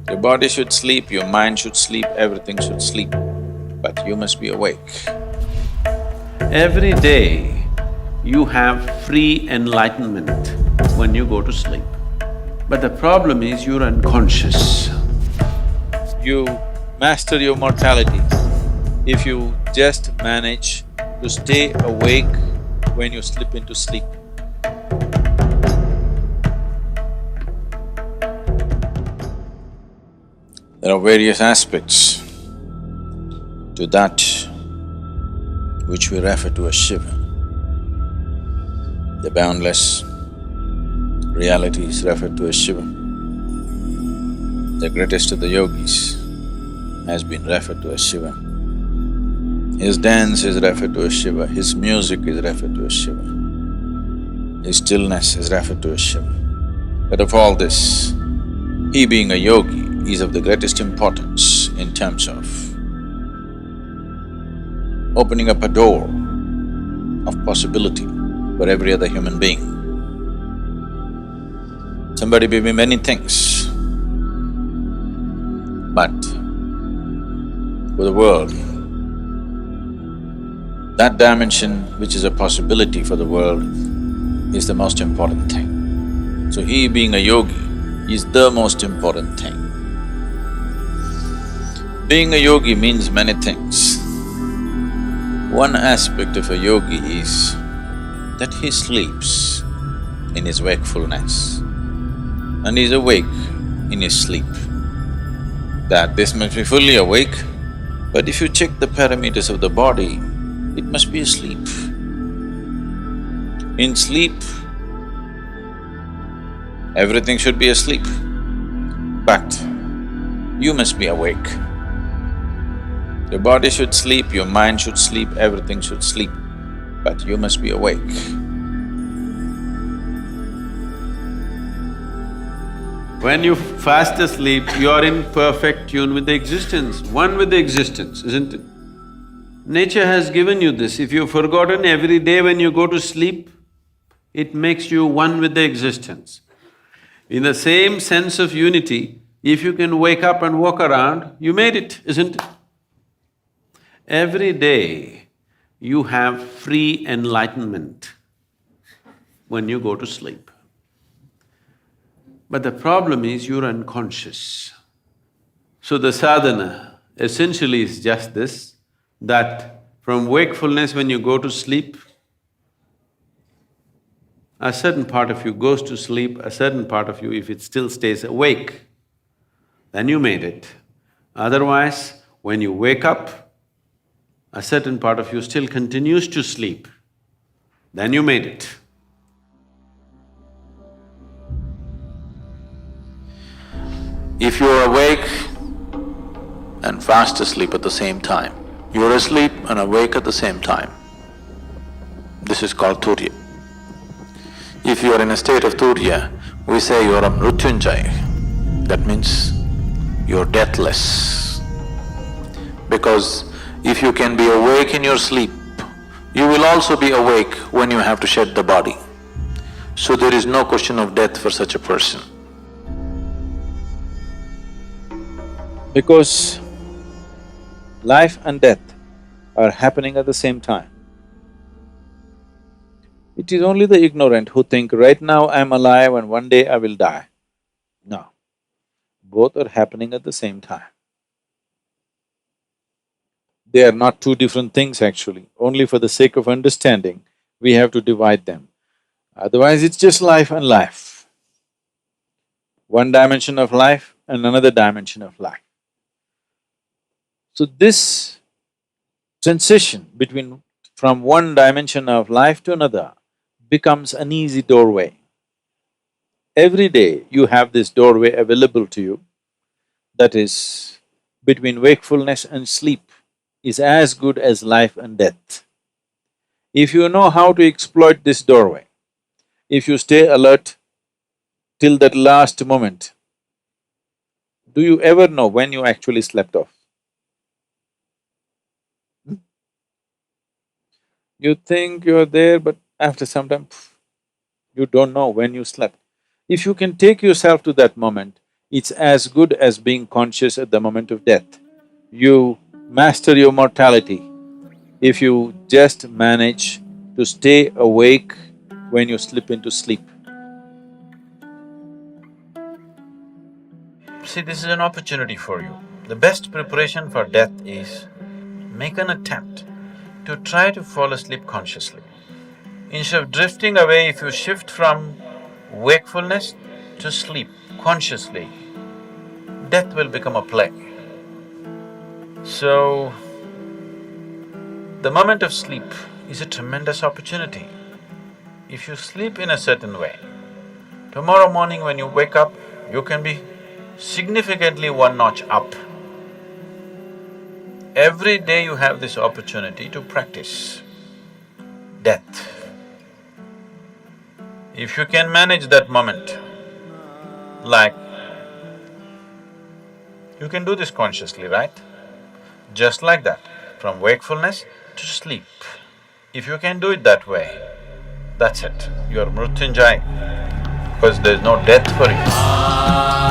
Your body should sleep, your mind should sleep, everything should sleep, but you must be awake. Every day, you have free enlightenment when you go to sleep. But the problem is you're unconscious. You master your mortality if you just manage to stay awake when you slip into sleep. There are various aspects to that which we refer to as Shiva. The boundless reality is referred to as Shiva. The greatest of the yogis has been referred to as Shiva. His dance is referred to as Shiva, his music is referred to as Shiva, his stillness is referred to as Shiva. But of all this, he being a yogi is of the greatest importance in terms of opening up a door of possibility for every other human being. Somebody may be many things, but for the world, that dimension which is a possibility for the world is the most important thing. So he being a yogi is the most important thing. Being a yogi means many things. One aspect of a yogi is that he sleeps in his wakefulness and is awake in his sleep. That this must be fully awake, but if you check the parameters of the body, it must be asleep. In sleep, everything should be asleep, but you must be awake. Your body should sleep, your mind should sleep, everything should sleep, but you must be awake. When you fast asleep, you're in perfect tune with the existence, one with the existence, isn't it? Nature has given you this. If you've forgotten every day when you go to sleep, it makes you one with the existence. In the same sense of unity, if you can wake up and walk around, you made it, isn't it? Every day, you have free enlightenment when you go to sleep. But the problem is you're unconscious. So the sadhana essentially is just this, that from wakefulness when you go to sleep, a certain part of you goes to sleep, a certain part of you, if it still stays awake, then you made it. Otherwise, when you wake up, a certain part of you still continues to sleep, then you made it. If you are awake and fast asleep at the same time, you are asleep and awake at the same time, this is called Turiya. If you are in a state of Turiya, we say you are a Mrutyunjay, that means you are deathless. Because if you can be awake in your sleep, you will also be awake when you have to shed the body. So there is no question of death for such a person. Because life and death are happening at the same time. It is only the ignorant who think, right now I'm alive and one day I will die. No, both are happening at the same time. They are not two different things actually, only for the sake of understanding, we have to divide them. Otherwise, it's just life and life. One dimension of life and another dimension of life. So this transition between… from one dimension of life to another becomes an easy doorway. Every day you have this doorway available to you, that is, between wakefulness and sleep is as good as life and death. If you know how to exploit this doorway, if you stay alert till that last moment, do you ever know when you actually slept off? You think you're there, but after some time, you don't know when you slept. If you can take yourself to that moment, It's as good as being conscious at the moment of death. You master your mortality if you just manage to stay awake when you slip into sleep. See, this is an opportunity for you. The best preparation for death is make an attempt to try to fall asleep consciously. Instead of drifting away, if you shift from wakefulness to sleep consciously, death will become a play. So, the moment of sleep is a tremendous opportunity. If you sleep in a certain way, tomorrow morning when you wake up, you can be significantly one notch up. Every day you have this opportunity to practice death. If you can manage that moment, like, you can do this consciously, right? Just like that, from wakefulness to sleep. If you can do it that way, that's it, you're Mrutyunjay, because there's no death for you.